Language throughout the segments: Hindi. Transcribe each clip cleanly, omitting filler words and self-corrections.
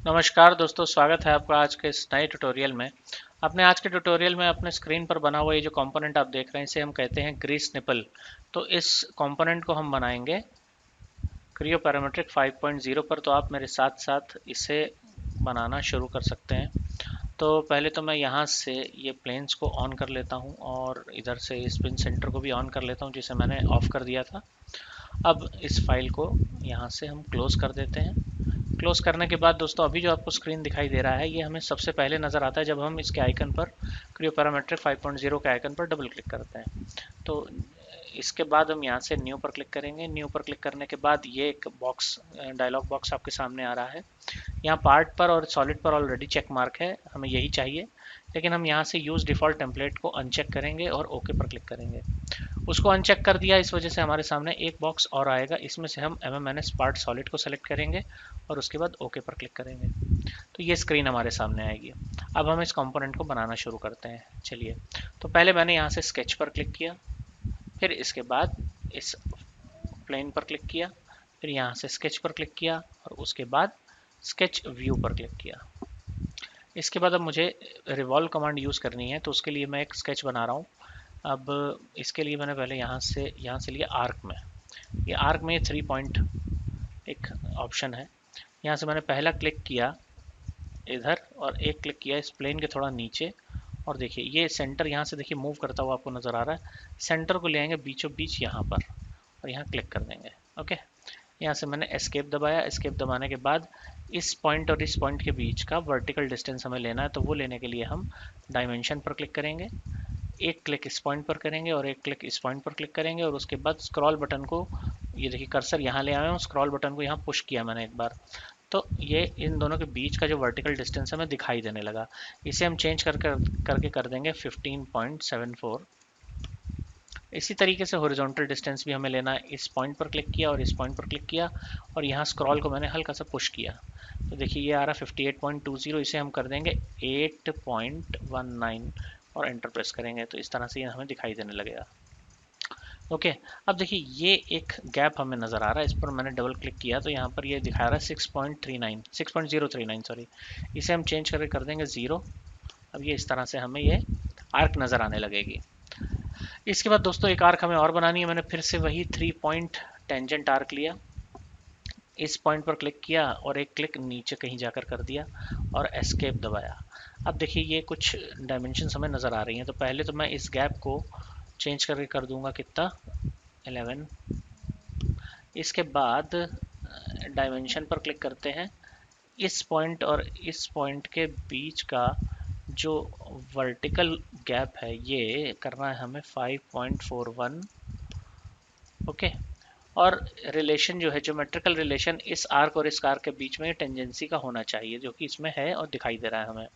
नमस्कार दोस्तों, स्वागत है आपका आज के इस नए ट्यूटोरियल में। अपने आज के ट्यूटोरियल में अपने स्क्रीन पर बना हुआ ये जो कंपोनेंट आप देख रहे हैं इसे हम कहते हैं ग्रीस निपल। तो इस कंपोनेंट को हम बनाएंगे क्रियो पैरामीट्रिक 5.0 पर। तो आप मेरे साथ साथ इसे बनाना शुरू कर सकते हैं। तो पहले तो मैं यहाँ से ये प्लेन्स को ऑन कर लेता हूँ और इधर से इस पिन सेंटर को भी ऑन कर लेता हूँ जिसे मैंने ऑफ कर दिया था। अब इस फाइल को यहाँ से हम क्लोज कर देते हैं। क्लोज करने के बाद दोस्तों अभी जो आपको स्क्रीन दिखाई दे रहा है ये हमें सबसे पहले नज़र आता है जब हम इसके आइकन पर क्रियो पैरामीट्रिक 5.0 के आइकन पर डबल क्लिक करते हैं। तो इसके बाद हम यहाँ से न्यू पर क्लिक करेंगे। न्यू पर क्लिक करने के बाद ये एक बॉक्स, डायलॉग बॉक्स आपके सामने आ रहा है। यहाँ पार्ट पर और सॉलिड पर ऑलरेडी चेक मार्क है, हमें यही चाहिए, लेकिन हम यहाँ से यूज़ डिफ़ॉल्ट टेम्पलेट को अनचेक करेंगे और ओके पर क्लिक करेंगे। उसको अनचेक कर दिया, इस वजह से हमारे सामने एक बॉक्स और आएगा। इसमें से हम MMNS पार्ट सॉलिड को सेलेक्ट करेंगे और उसके बाद ओके पर क्लिक करेंगे। तो ये स्क्रीन हमारे सामने आएगी। अब हम इस कंपोनेंट को बनाना शुरू करते हैं। चलिए, तो पहले मैंने यहाँ से स्केच पर क्लिक किया, फिर इसके बाद इस प्लेन पर क्लिक किया, फिर यहाँ से स्केच पर क्लिक किया और उसके बाद स्केच व्यू पर क्लिक किया। इसके बाद अब मुझे रिवॉल्व कमांड यूज़ करनी है, तो उसके लिए मैं एक स्केच बना रहा हूँ। अब इसके लिए मैंने पहले यहाँ से लिया आर्क में। ये आर्क में 3 पॉइंट एक ऑप्शन है। यहाँ से मैंने पहला क्लिक किया इधर और एक क्लिक किया इस प्लेन के थोड़ा नीचे, और देखिए ये सेंटर यहाँ से देखिए मूव करता हुआ आपको नज़र आ रहा है। सेंटर को ले आएंगे बीचों बीच यहाँ पर और यहाँ क्लिक कर देंगे। ओके, यहाँ से मैंने एस्केप दबाया। एस्केप दबाने के बाद इस पॉइंट और इस पॉइंट के बीच का वर्टिकल डिस्टेंस हमें लेना है, तो वो लेने के लिए हम डायमेंशन पर क्लिक करेंगे, एक क्लिक इस पॉइंट पर करेंगे और एक क्लिक इस पॉइंट पर क्लिक करेंगे और उसके बाद स्क्रॉल बटन को, ये देखिए कर्सर यहाँ ले आए हूँ, स्क्रॉल बटन को यहाँ पुश किया मैंने एक बार, तो ये इन दोनों के बीच का जो वर्टिकल डिस्टेंस हमें दिखाई देने लगा। इसे हम चेंज करके कर देंगे 15.74। इसी तरीके से हॉरिजॉन्टल डिस्टेंस भी हमें लेना है। इस पॉइंट पर क्लिक किया और इस पॉइंट पर क्लिक किया और यहाँ स्क्रॉल को मैंने हल्का सा पुश किया, तो देखिए ये आ रहा 58.20। इसे हम कर देंगे 8.19 और एंटर प्रेस करेंगे, तो इस तरह से ये हमें दिखाई देने लगेगा। ओके, अब देखिए ये एक गैप हमें नज़र आ रहा है, इस पर मैंने डबल क्लिक किया तो यहाँ पर ये दिखा रहा है 6.039। सॉरी, इसे हम चेंज करके कर देंगे 0। अब ये इस तरह से हमें ये आर्क नज़र आने लगेगी। इसके बाद दोस्तों एक आर्क हमें और बनानी है। मैंने फिर से वही 3 पॉइंट टेंजेंट आर्क लिया, इस पॉइंट पर क्लिक किया और एक क्लिक नीचे कहीं जाकर कर दिया और एस्केप दबाया। अब देखिए ये कुछ डायमेंशंस हमें नज़र आ रही हैं। तो पहले तो मैं इस गैप को चेंज करके कर दूंगा कितना, 11। इसके बाद डायमेंशन पर क्लिक करते हैं। इस पॉइंट और इस पॉइंट के बीच का जो वर्टिकल गैप है ये करना है हमें 5.41। ओके, और रिलेशन जो है, ज्योमेट्रिकल रिलेशन इस आर्क और इस आर्क के बीच में टेंजेंसी का होना चाहिए, जो कि इसमें है और दिखाई दे रहा है हमें।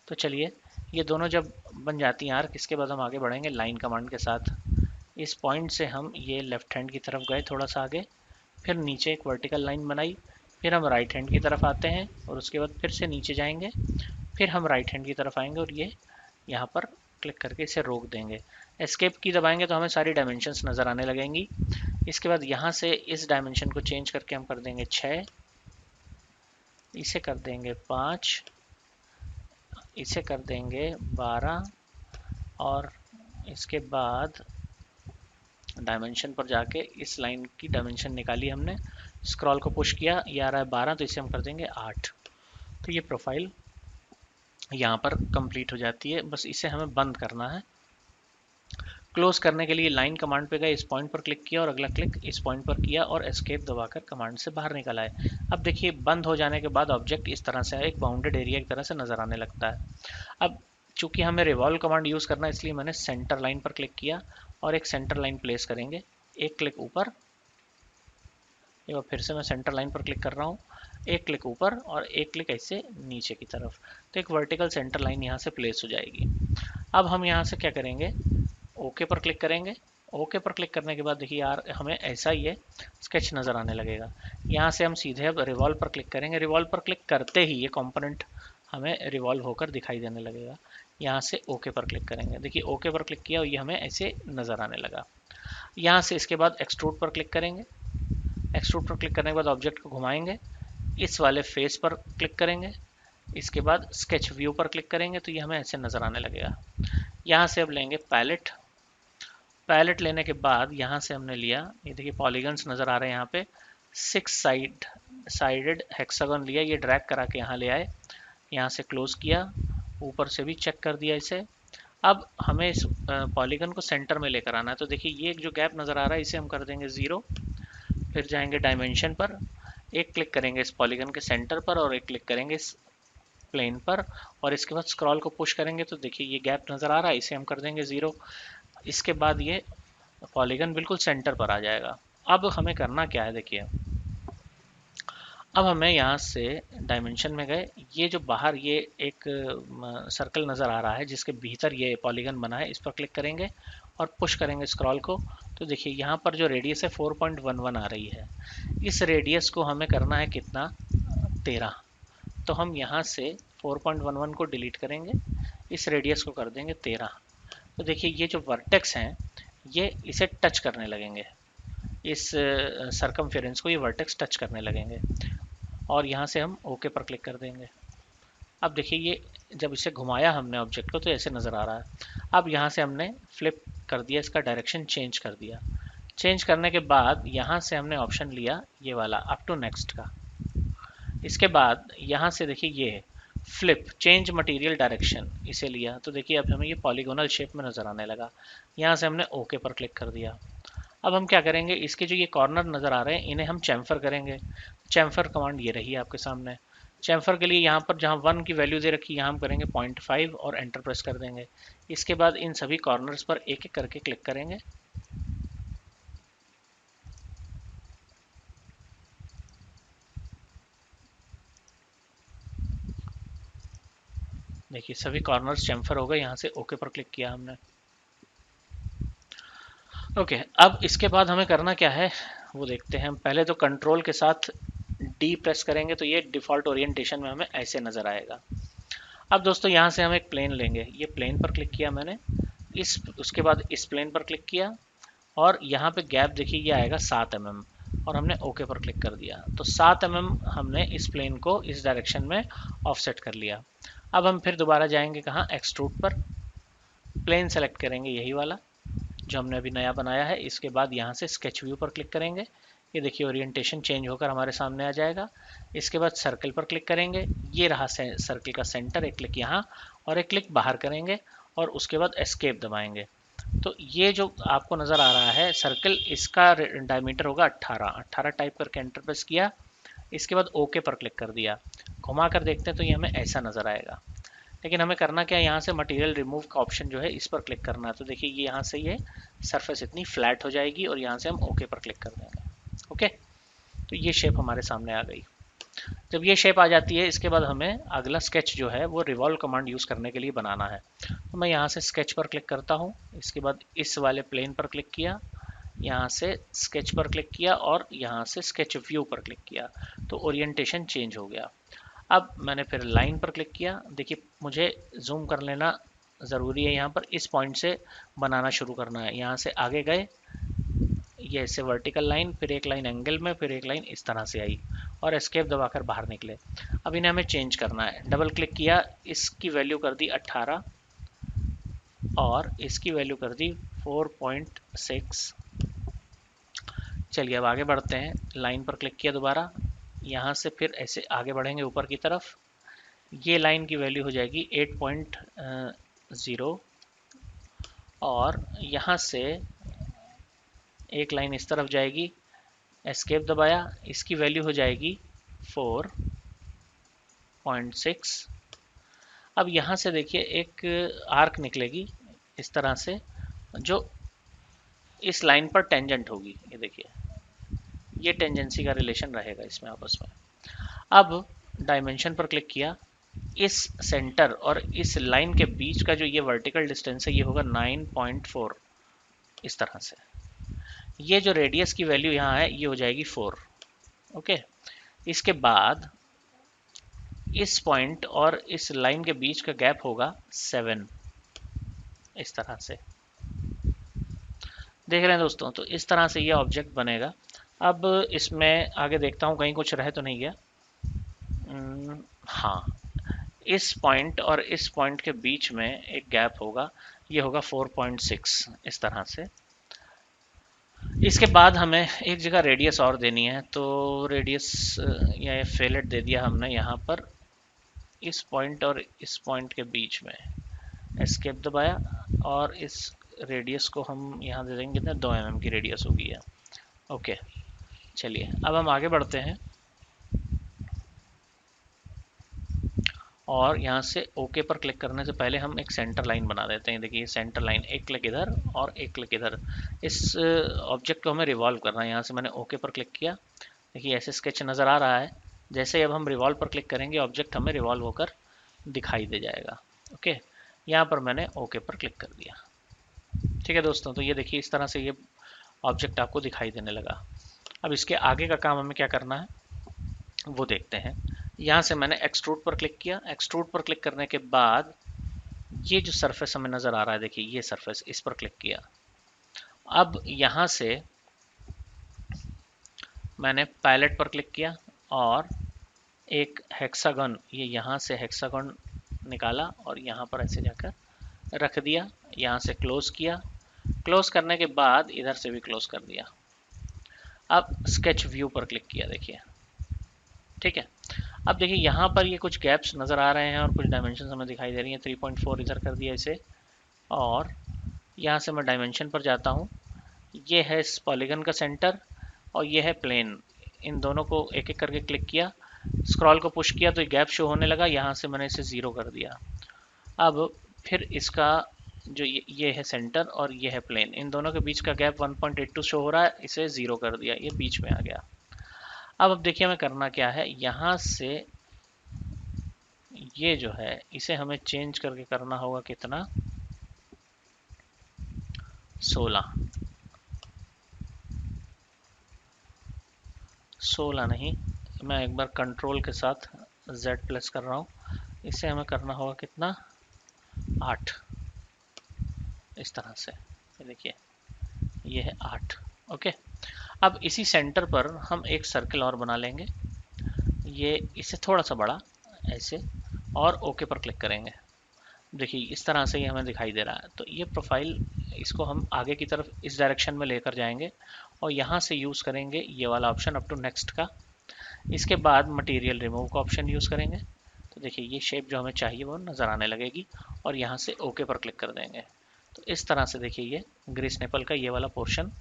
तो चलिए, ये दोनों जब बन जाती हैं आर्क, इसके बाद हम आगे बढ़ेंगे लाइन कमांड के साथ। इस पॉइंट से हम ये लेफ्ट हैंड की तरफ गए थोड़ा सा आगे, फिर नीचे एक वर्टिकल लाइन बनाई, फिर हम राइट हैंड की तरफ आते हैं और उसके बाद फिर से नीचे जाएंगे, फिर हम राइट हैंड की तरफ आएंगे और ये यहाँ पर क्लिक करके इसे रोक देंगे। एस्केप की दबाएंगे तो हमें सारी डायमेंशंस नज़र आने लगेंगी। इसके बाद यहाँ से इस डायमेंशन को चेंज करके हम कर देंगे 6, इसे कर देंगे 5, इसे कर देंगे 12 और इसके बाद डायमेंशन पर जाके इस लाइन की डायमेंशन निकाली हमने, स्क्रॉल को पुश किया, ये आ रहा है 12, तो इसे हम कर देंगे 8। तो ये प्रोफाइल यहाँ पर कंप्लीट हो जाती है। बस इसे हमें बंद करना है। क्लोज करने के लिए लाइन कमांड पे गए, इस पॉइंट पर क्लिक किया और अगला क्लिक इस पॉइंट पर किया और एस्केप दबाकर कमांड से बाहर निकल आए। अब देखिए बंद हो जाने के बाद ऑब्जेक्ट इस तरह से एक बाउंडेड एरिया की तरह से नजर आने लगता है। अब चूंकि हमें रिवॉल्व कमांड यूज करना है, इसलिए मैंने सेंटर लाइन पर क्लिक किया और एक सेंटर लाइन प्लेस करेंगे, एक क्लिक ऊपर, एक बार फिर से मैं सेंटर लाइन पर क्लिक कर रहा हूँ, एक क्लिक ऊपर और एक क्लिक ऐसे नीचे की तरफ, तो एक वर्टिकल सेंटर लाइन यहाँ से प्लेस हो जाएगी। अब हम यहाँ से क्या करेंगे, ओके पर क्लिक करेंगे। ओके पर क्लिक करने के बाद देखिए यार हमें ऐसा ही है स्केच नज़र आने लगेगा। यहाँ से हम सीधे अब रिवॉल्व पर क्लिक करेंगे। रिवॉल्व पर क्लिक करते ही ये कंपोनेंट हमें रिवॉल्व होकर दिखाई देने लगेगा। यहाँ से ओके पर क्लिक करेंगे, देखिए ओके पर क्लिक किया और ये हमें ऐसे नज़र आने लगा। यहाँ से इसके बाद एक्सट्रूड पर क्लिक करेंगे। एक्सट्रूड पर क्लिक करने के बाद ऑब्जेक्ट को घुमाएंगे, इस वाले फेस पर क्लिक करेंगे, इसके बाद स्केच व्यू पर क्लिक करेंगे तो ये हमें ऐसे नज़र आने लगेगा। यहाँ से अब लेंगे पैलेट। पैलेट लेने के बाद यहाँ से हमने लिया, ये देखिए पॉलीगन्स नज़र आ रहे हैं यहाँ पे, 6 साइडेड हेक्सागन लिया, ये ड्रैग करा के यहाँ ले आए, यहाँ से क्लोज किया, ऊपर से भी चेक कर दिया इसे। अब हमें इस पॉलीगन को सेंटर में लेकर आना है, तो देखिए ये जो गैप नज़र आ रहा है इसे हम कर देंगे 0। फिर जाएंगे डायमेंशन पर, एक क्लिक करेंगे इस पॉलीगन के सेंटर पर और एक क्लिक करेंगे इस प्लेन पर, और इसके बाद स्क्रॉल को पुश करेंगे तो देखिए ये गैप नज़र आ रहा है, इसे हम कर देंगे 0। इसके बाद ये पॉलीगन बिल्कुल सेंटर पर आ जाएगा। अब हमें करना क्या है, देखिए अब हमें यहाँ से डायमेंशन में गए, ये जो बाहर ये एक सर्कल नज़र आ रहा है जिसके भीतर ये पॉलीगन बना है, इस पर क्लिक करेंगे और पुश करेंगे स्क्रॉल को, तो देखिए यहाँ पर जो रेडियस है 4.11 आ रही है। इस रेडियस को हमें करना है कितना, 13। तो हम यहाँ से 4.11 को डिलीट करेंगे, इस रेडियस को कर देंगे 13। तो देखिए ये जो वर्टेक्स हैं ये इसे टच करने लगेंगे, इस सरकमफेरेंस को ये वर्टेक्स टच करने लगेंगे, और यहाँ से हम ओके पर क्लिक कर देंगे। अब देखिए ये जब इसे घुमाया हमने ऑब्जेक्ट को तो ऐसे नज़र आ रहा है। अब यहाँ से हमने फ्लिप कर दिया, इसका डायरेक्शन चेंज कर दिया। चेंज करने के बाद यहाँ से हमने ऑप्शन लिया ये वाला अप टू नेक्स्ट का। इसके बाद यहाँ से देखिए ये फ्लिप चेंज मटेरियल डायरेक्शन, इसे लिया तो देखिए अब हमें ये पॉलीगोनल शेप में नज़र आने लगा। यहाँ से हमने ओके पर क्लिक कर दिया। अब हम क्या करेंगे, इसके जो ये कॉर्नर नज़र आ रहे हैं इन्हें हम चैम्फर करेंगे। चैम्फर कमांड ये रही है आपके सामने। चैम्फर के लिए यहाँ पर जहाँ 1 की वैल्यू दे रखी है यहाँ हम करेंगे 0.5 और एंटर प्रेस कर देंगे। इसके बाद इन सभी कॉर्नर्स पर एक एक करके क्लिक करेंगे। देखिए सभी कॉर्नर्स चैम्फर हो गए, यहाँ से ओके पर क्लिक किया हमने। ओके अब इसके बाद हमें करना क्या है वो देखते हैं। हम पहले तो कंट्रोल के साथ डी प्रेस करेंगे तो ये डिफ़ॉल्ट ओरिएंटेशन में हमें ऐसे नज़र आएगा। अब दोस्तों यहाँ से हम एक प्लेन लेंगे, ये प्लेन पर क्लिक किया मैंने, उसके बाद इस प्लेन पर क्लिक किया और यहाँ पे गैप देखिए ये आएगा 7 mm और हमने ओके पर क्लिक कर दिया। तो 7 mm हमने इस प्लेन को इस डायरेक्शन में ऑफसेट कर लिया। अब हम फिर दोबारा जाएंगे कहाँ, एक्सट्रूड पर, प्लेन सेलेक्ट करेंगे यही वाला जो हमने अभी नया बनाया है। इसके बाद यहाँ से स्केच व्यू पर क्लिक करेंगे, ये देखिए ओरिएंटेशन चेंज होकर हमारे सामने आ जाएगा। इसके बाद सर्कल पर क्लिक करेंगे, ये रहा सर्कल का सेंटर, एक क्लिक यहाँ और एक क्लिक बाहर करेंगे और उसके बाद एस्केप दबाएंगे। तो ये जो आपको नज़र आ रहा है सर्कल, इसका डायमीटर होगा 18 टाइप करके एंटर प्रेस किया। इसके बाद ओके पर क्लिक कर दिया, घुमा कर देखते हैं तो ये हमें ऐसा नज़र आएगा। लेकिन हमें करना क्या है, यहाँ से मटेरियल रिमूव का ऑप्शन जो है इस पर क्लिक करना है। तो देखिए ये यहाँ से ये सरफेस इतनी फ्लैट हो जाएगी और यहाँ से हम ओके पर क्लिक कर देंगे। ओके तो ये शेप हमारे सामने आ गई। जब ये शेप आ जाती है इसके बाद हमें अगला स्केच जो है वो रिवॉल्व कमांड यूज़ करने के लिए बनाना है। तो मैं यहाँ से स्केच पर क्लिक करता हूँ, इसके बाद इस वाले प्लेन पर क्लिक किया, यहाँ से स्केच पर क्लिक किया और यहाँ से स्केच व्यू पर क्लिक किया, तो ओरिएंटेशन चेंज हो गया। अब मैंने फिर लाइन पर क्लिक किया, देखिए मुझे जूम कर लेना ज़रूरी है, यहाँ पर इस पॉइंट से बनाना शुरू करना है। यहाँ से आगे गए, ये ऐसे वर्टिकल लाइन, फिर एक लाइन एंगल में, फिर एक लाइन इस तरह से आई और एस्केप दबाकर बाहर निकले। अब इन्हें हमें चेंज करना है, डबल क्लिक किया, इसकी वैल्यू कर दी 18 और इसकी वैल्यू कर दी 4.6। चलिए अब आगे बढ़ते हैं, लाइन पर क्लिक किया दोबारा, यहाँ से फिर ऐसे आगे बढ़ेंगे ऊपर की तरफ, ये लाइन की वैल्यू हो जाएगी 8.0 और यहाँ से एक लाइन इस तरफ जाएगी, एस्केप दबाया, इसकी वैल्यू हो जाएगी 4.6। अब यहाँ से देखिए एक आर्क निकलेगी इस तरह से जो इस लाइन पर टेंजेंट होगी, ये देखिए ये टेंजेंसी का रिलेशन रहेगा इसमें आपस में। अब डायमेंशन पर क्लिक किया, इस सेंटर और इस लाइन के बीच का जो ये वर्टिकल डिस्टेंस है ये होगा 9.4 इस तरह से। ये जो रेडियस की वैल्यू यहाँ है ये हो जाएगी 4। ओके इसके बाद इस पॉइंट और इस लाइन के बीच का गैप होगा 7 इस तरह से। देख रहे हैं दोस्तों, तो इस तरह से ये ऑब्जेक्ट बनेगा। अब इसमें आगे देखता हूँ कहीं कुछ रह तो नहीं गया। हाँ, इस पॉइंट और इस पॉइंट के बीच में एक गैप होगा, ये होगा 4.6 इस तरह से। इसके बाद हमें एक जगह रेडियस और देनी है, तो रेडियस या फेलेट दे दिया हमने यहाँ पर इस पॉइंट और इस पॉइंट के बीच में। एस्केप दबाया और इस रेडियस को हम यहाँ दे देंगे कितना, 2 mm की रेडियस होगी है। ओके, चलिए अब हम आगे बढ़ते हैं और यहाँ से ओके पर क्लिक करने से पहले हम एक सेंटर लाइन बना देते हैं। देखिए सेंटर लाइन, एक क्लिक इधर और एक क्लिक इधर। इस ऑब्जेक्ट को हमें रिवॉल्व करना है। यहाँ से मैंने ओके पर क्लिक किया, देखिए ऐसे स्केच नज़र आ रहा है। जैसे ही अब हम रिवॉल्व पर क्लिक करेंगे ऑब्जेक्ट हमें रिवॉल्व होकर दिखाई दे जाएगा। ओके, यहाँ पर मैंने ओके पर क्लिक कर दिया। ठीक है दोस्तों, तो ये देखिए इस तरह से ये ऑब्जेक्ट आपको दिखाई देने लगा। अब इसके आगे का काम हमें क्या करना है वो देखते हैं। यहाँ से मैंने एक्सट्रूड पर क्लिक किया। एक्सट्रूड पर क्लिक करने के बाद ये जो सरफेस हमें नज़र आ रहा है, देखिए ये सरफेस, इस पर क्लिक किया। अब यहाँ से मैंने पैलेट पर क्लिक किया और एक हेक्सागन, ये यहाँ से हेक्सागन निकाला और यहाँ पर ऐसे जाकर रख दिया। यहाँ से क्लोज किया। क्लोज करने के बाद इधर से भी क्लोज कर दिया। अब स्केच व्यू पर क्लिक किया, देखिए ठीक है। अब देखिए यहाँ पर ये कुछ गैप्स नज़र आ रहे हैं और कुछ डायमेंशन हमें दिखाई दे रही हैं। 3.4 इधर कर दिया इसे और यहाँ से मैं डायमेंशन पर जाता हूँ। ये है इस पॉलीगन का सेंटर और ये है प्लेन। इन दोनों को एक एक करके क्लिक किया, स्क्रॉल को पुश किया तो ये गैप शो होने लगा। यहाँ से मैंने इसे 0 कर दिया। अब फिर इसका जो ये है सेंटर और ये है प्लेन, इन दोनों के बीच का गैप 1.82 शो हो रहा है, इसे 0 कर दिया, ये बीच में आ गया। अब देखिए हमें करना क्या है, यहाँ से ये जो है इसे हमें चेंज करके करना होगा कितना, 16 नहीं, मैं एक बार कंट्रोल के साथ Z प्रेस कर रहा हूँ। इसे हमें करना होगा कितना, 8 इस तरह से। देखिए ये है 8। ओके, अब इसी सेंटर पर हम एक सर्कल और बना लेंगे, ये इसे थोड़ा सा बड़ा ऐसे, और ओके पर क्लिक करेंगे। देखिए इस तरह से ये हमें दिखाई दे रहा है। तो ये प्रोफाइल, इसको हम आगे की तरफ इस डायरेक्शन में लेकर जाएंगे और यहाँ से यूज़ करेंगे ये वाला ऑप्शन अप टू नेक्स्ट का। इसके बाद मटेरियल रिमूव का ऑप्शन यूज़ करेंगे। तो देखिए ये शेप जो हमें चाहिए वो नज़र आने लगेगी और यहाँ से ओके पर क्लिक कर देंगे। तो इस तरह से देखिए ये ग्रीस नेपल का ये वाला पोर्शन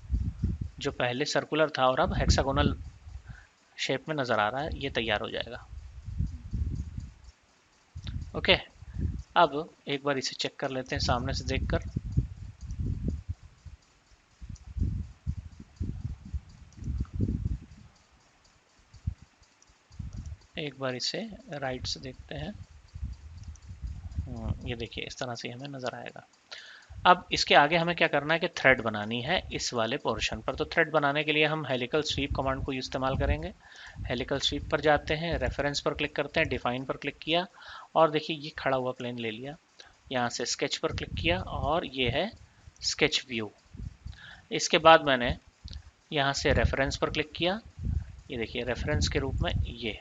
जो पहले सर्कुलर था और अब हेक्सागोनल शेप में नज़र आ रहा है, ये तैयार हो जाएगा। ओके, अब एक बार इसे चेक कर लेते हैं सामने से देखकर। एक बार इसे राइट से देखते हैं। ये देखिए इस तरह से हमें नज़र आएगा। अब इसके आगे हमें क्या करना है कि थ्रेड बनानी है इस वाले पोर्शन पर। तो थ्रेड बनाने के लिए हम हेलिकल स्वीप कमांड को इस्तेमाल करेंगे। हेलिकल स्वीप पर जाते हैं, रेफरेंस पर क्लिक करते हैं, डिफाइन पर क्लिक किया और देखिए ये खड़ा हुआ प्लेन ले लिया। यहाँ से स्केच पर क्लिक किया और ये है स्केच व्यू। इसके बाद मैंने यहाँ से रेफरेंस पर क्लिक किया, ये देखिए रेफरेंस के रूप में ये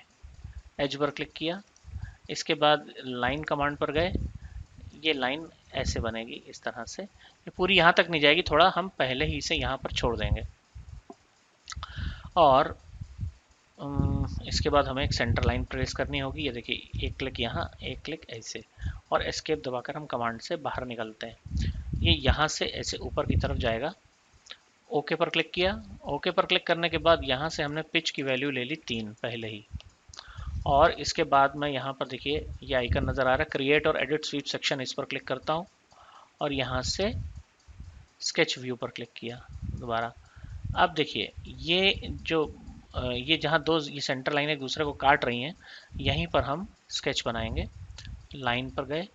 एज पर क्लिक किया। इसके बाद लाइन कमांड पर गए, ये लाइन ऐसे बनेगी इस तरह से। ये पूरी यहाँ तक नहीं जाएगी, थोड़ा हम पहले ही इसे यहाँ पर छोड़ देंगे। और इसके बाद हमें एक सेंटर लाइन प्रेस करनी होगी। ये देखिए एक क्लिक यहाँ, एक क्लिक ऐसे, और एस्केप दबाकर हम कमांड से बाहर निकलते हैं। ये यहाँ से ऐसे ऊपर की तरफ जाएगा। ओके पर क्लिक किया। ओके पर क्लिक करने के बाद यहाँ से हमने पिच की वैल्यू ले ली 3 पहले ही। और इसके बाद मैं यहाँ पर देखिए ये आइकन नज़र आ रहा है क्रिएट और एडिट स्वीप सेक्शन, इस पर क्लिक करता हूँ और यहाँ से स्केच व्यू पर क्लिक किया दोबारा। अब देखिए ये जहाँ दो ये सेंटर लाइन एक दूसरे को काट रही हैं, यहीं पर हम स्केच बनाएंगे। लाइन पर गए,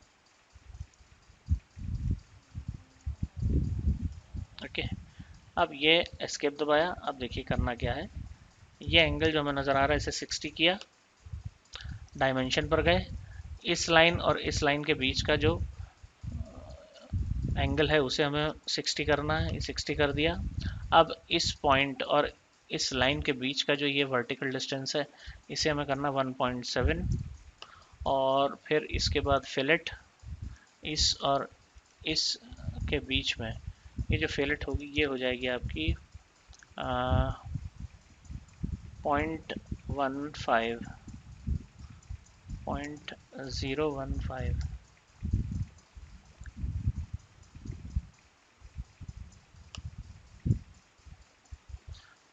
ओके, अब ये एस्केप दबाया। अब देखिए करना क्या है, ये एंगल जो हमें नज़र आ रहा है इसे 60 किया। डायमेंशन पर गए, इस लाइन और इस लाइन के बीच का जो एंगल है उसे हमें 60 करना है, 60 कर दिया। अब इस पॉइंट और इस लाइन के बीच का जो ये वर्टिकल डिस्टेंस है इसे हमें करना 1.7, और फिर इसके बाद फिलेट इस और इस के बीच में ये जो फिलेट होगी ये हो जाएगी आपकी 0.15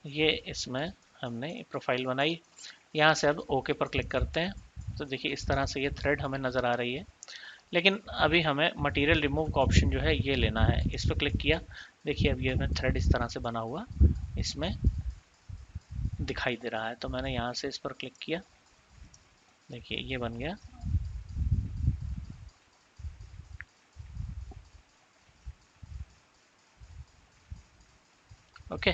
ये इसमें हमने प्रोफाइल बनाई। यहाँ से अब ओके पर क्लिक करते हैं तो देखिए इस तरह से ये थ्रेड हमें नज़र आ रही है। लेकिन अभी हमें मटेरियल रिमूव का ऑप्शन जो है ये लेना है। इस पर क्लिक किया, देखिए अब ये हमें थ्रेड इस तरह से बना हुआ इसमें दिखाई दे रहा है। तो मैंने यहाँ से इस पर क्लिक किया, देखिए ये बन गया। ओके,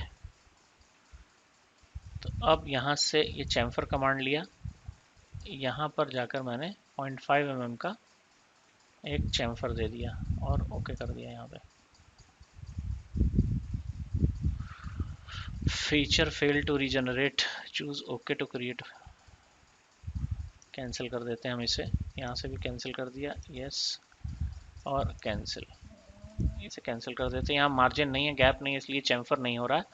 तो अब यहाँ से ये चैम्फर कमांड लिया, यहाँ पर जाकर मैंने 0.5 mm का एक चैम्फर दे दिया और ओके कर दिया। यहाँ पे feature fail to regenerate, choose okay to create, cancel कर देते हैं हम इसे। यहाँ से भी कैंसिल कर दिया, यस और कैंसिल, इसे कैंसिल कर देते हैं। यहाँ मार्जिन नहीं है, गैप नहीं है, इसलिए चैम्फर नहीं हो रहा है।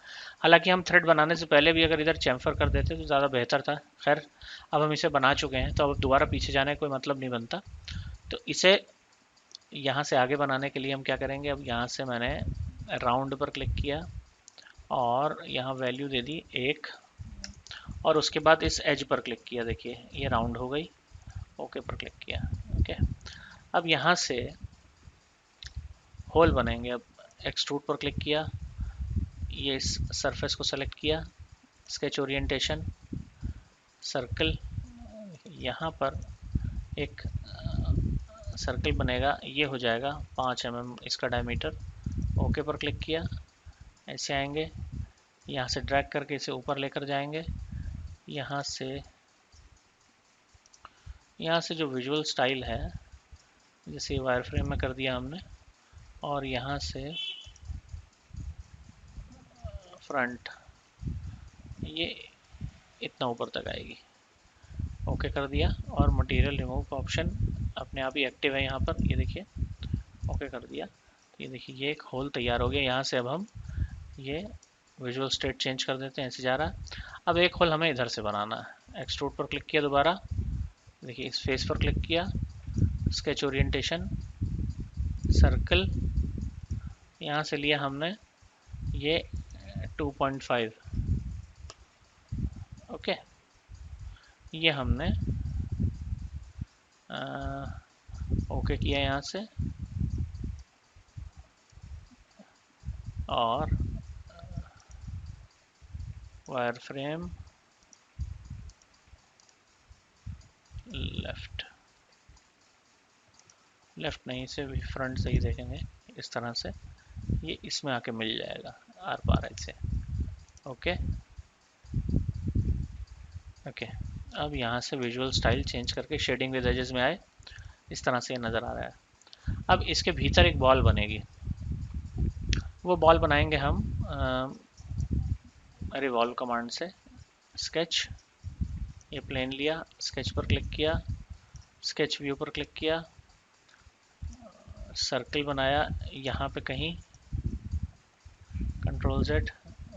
हालांकि हम थ्रेड बनाने से पहले भी अगर इधर चैम्फर कर देते तो ज़्यादा बेहतर था। खैर अब हम इसे बना चुके हैं तो अब दोबारा पीछे जाने का कोई मतलब नहीं बनता। तो इसे यहाँ से आगे बनाने के लिए हम क्या करेंगे, अब यहाँ से मैंने राउंड पर क्लिक किया और यहाँ वैल्यू दे दी 1 और उसके बाद इस एज पर क्लिक किया, देखिए ये राउंड हो गई। ओके पर क्लिक किया। ओके, अब यहाँ से होल बनेंगे। अब एक्सट्रूड पर क्लिक किया, ये इस सरफेस को सेलेक्ट किया, स्केच ओरिएंटेशन सर्कल, यहाँ पर एक सर्कल बनेगा, ये हो जाएगा 5 mm इसका डायमीटर। ओके पर क्लिक किया, ऐसे आएंगे, यहाँ से ड्रैग करके इसे ऊपर लेकर जाएंगे। यहाँ से जो विजुअल स्टाइल है जैसे वायर फ्रेम में कर दिया हमने, और यहाँ से फ्रंट ये इतना ऊपर तक आएगी। ओके कर दिया और मटेरियल रिमूव का ऑप्शन अपने आप ही एक्टिव है यहाँ पर, ये देखिए ओके कर दिया। ये देखिए ये एक होल तैयार हो गया। यहाँ से अब हम ये विजुअल स्टेट चेंज कर देते हैं, ऐसे जा रहा है। अब एक होल हमें इधर से बनाना है। एक्सट्रूड पर क्लिक किया, दोबारा देखिए इस फेस पर क्लिक किया, स्केच ओरिएंटेशन सर्कल, यहाँ से लिया हमने ये 2.5। ओके, ये हमने ओके किया यहाँ से, और वायर फ्रेम लेफ्ट नहीं, इसे भी फ्रंट से ही देखेंगे इस तरह से, ये इसमें आके मिल जाएगा आर पार ऐसे। ओके ओके, अब यहाँ से विजुअल स्टाइल चेंज करके शेडिंग विद एजेस में आए, इस तरह से ये नज़र आ रहा है। अब इसके भीतर एक बॉल बनेगी, वो बॉल बनाएंगे हम रिवॉल्व कमांड से। स्केच, ये प्लेन लिया, स्केच पर क्लिक किया, स्केच व्यू पर क्लिक किया, सर्कल बनाया यहाँ पे कहीं, कंट्रोल Z,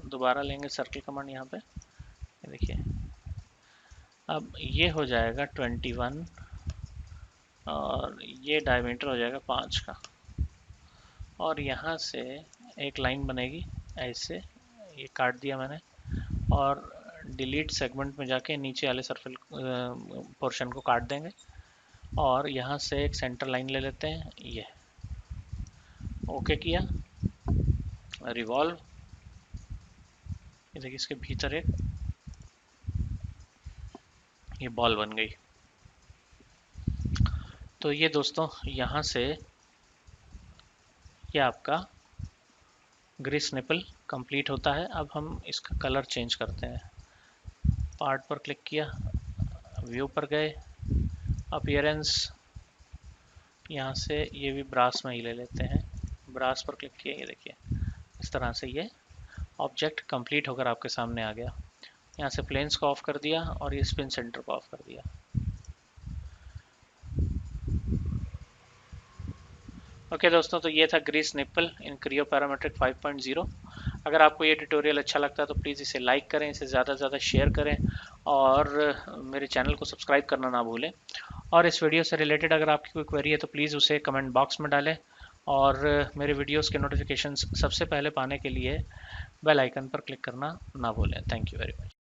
दोबारा लेंगे सर्कल कमांड यहाँ पे, देखिए अब ये हो जाएगा 21 और ये डायमीटर हो जाएगा 5 का। और यहाँ से एक लाइन बनेगी ऐसे, ये काट दिया मैंने, और डिलीट सेगमेंट में जाके नीचे वाले सर्कल पोर्शन को काट देंगे और यहाँ से एक सेंटर लाइन ले लेते हैं, ये ओके किया, रिवॉल्व, ये देखिए इसके भीतर एक ये बॉल बन गई। तो ये दोस्तों यहाँ से ये आपका ग्रीस निपल कंप्लीट होता है। अब हम इसका कलर चेंज करते हैं। पार्ट पर क्लिक किया, व्यू पर गए, अपीयरेंस, यहाँ से ये भी ब्रास में ही ले लेते हैं, ब्रास पर क्लिक किया, ये देखिए इस तरह से ये ऑब्जेक्ट कंप्लीट होकर आपके सामने आ गया। यहाँ से प्लेन्स को ऑफ कर दिया और ये स्पिन सेंटर को ऑफ कर दिया। ओके दोस्तों, तो ये था ग्रीस निप्पल इन क्रियो पैरामेट्रिक 5.0। अगर आपको ये ट्यूटोरियल अच्छा लगता है तो प्लीज़ इसे लाइक करें, इसे ज़्यादा से ज़्यादा शेयर करें और मेरे चैनल को सब्सक्राइब करना ना भूलें। और इस वीडियो से रिलेटेड अगर आपकी कोई क्वेरी है तो प्लीज़ उसे कमेंट बॉक्स में डालें और मेरे वीडियोस के नोटिफिकेशंस सबसे पहले पाने के लिए बेल आइकन पर क्लिक करना ना भूलें। Thank you very much.